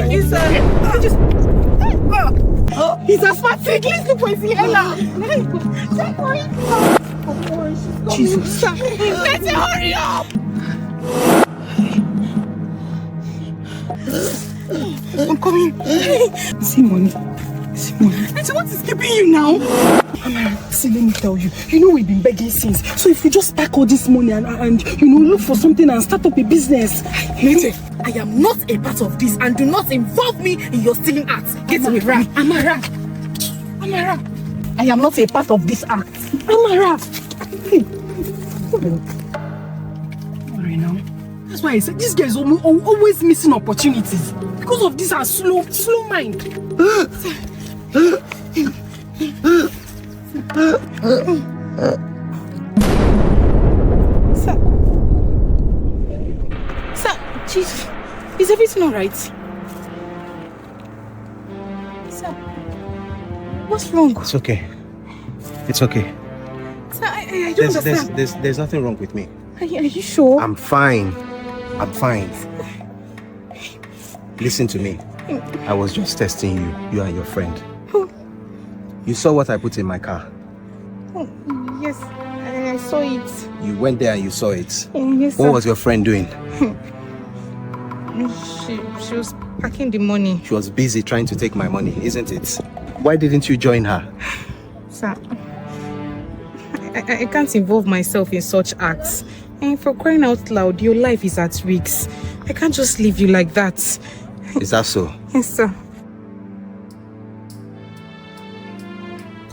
He's a smart thing. Listen for his Ella. Jesus. Let's hurry up. I'm coming. See money. So what is keeping you now? See, let me tell you. You know we've been begging since. So if we just pack all this money and look for something and start up a business. Nete, I am not a part of this and do not involve me in your stealing acts. Get away from me. Amara. I am not a part of this act. Amara. Hey. Sorry now. That's why I said this guy is always missing opportunities. Because of this, our slow mind. Sir, Jesus, is everything all right? Sir, what's wrong? It's okay. It's okay. Sir, I don't understand. There's nothing wrong with me. Are you sure? I'm fine. Listen to me. I was just testing you and your friend. You saw what I put in my car. Oh, yes, I saw it. You went there and you saw it. Yes, sir. What was your friend doing? She was packing the money. She was busy trying to take my money, isn't it? Why didn't you join her? Sir, I can't involve myself in such acts. And for crying out loud, your life is at risk. I can't just leave you like that. Is that so? Yes, sir.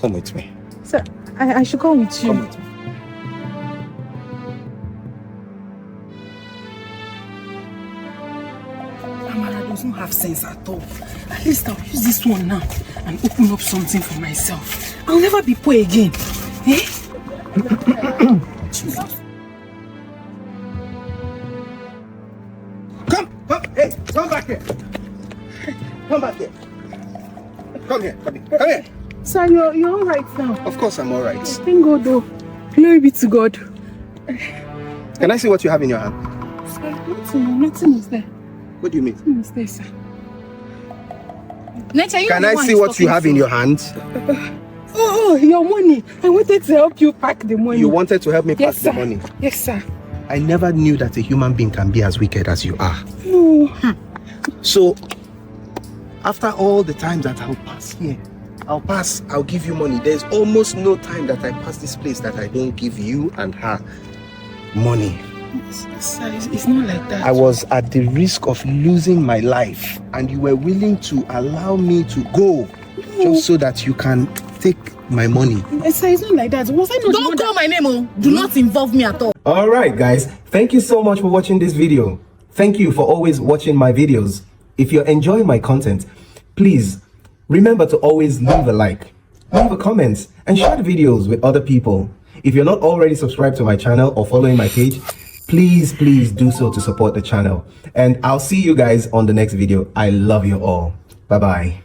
Come with me. Sir, I should go with you. Come with me. Amara doesn't have sense at all. At least I'll use this one now and open up something for myself. I'll never be poor again. Eh? Jesus. Come, hey, come back here. Come back here. Come here. Sir, you're all right now. Of course I'm all right. Thank God, though. Glory be to God. Can I see what you have in your hand? Sir, nothing is there. What do you mean? Nothing is there, sir. Can I see what you have in your hand? Oh, your money. I wanted to help you pack the money. You wanted to help me pack Yes, the sir. money? Yes, sir. I never knew that a human being can be as wicked as you are. No. So, after all the times that I'll pass here, I'll give you money. There's almost no time that I pass this place that I don't give you and her money. Sir, it's not like that. I was at the risk of losing my life and you were willing to allow me to go just so that you can take my money. Sir, it's not like that. Was I not? Don't call my name, oh. Do not involve me at all. Alright guys, thank you so much for watching this video. Thank you for always watching my videos. If you're enjoying my content, please remember to always leave a like, leave a comment, and share the videos with other people. If you're not already subscribed to my channel or following my page, please do so to support the channel. And I'll see you guys on the next video. I love you all. Bye bye.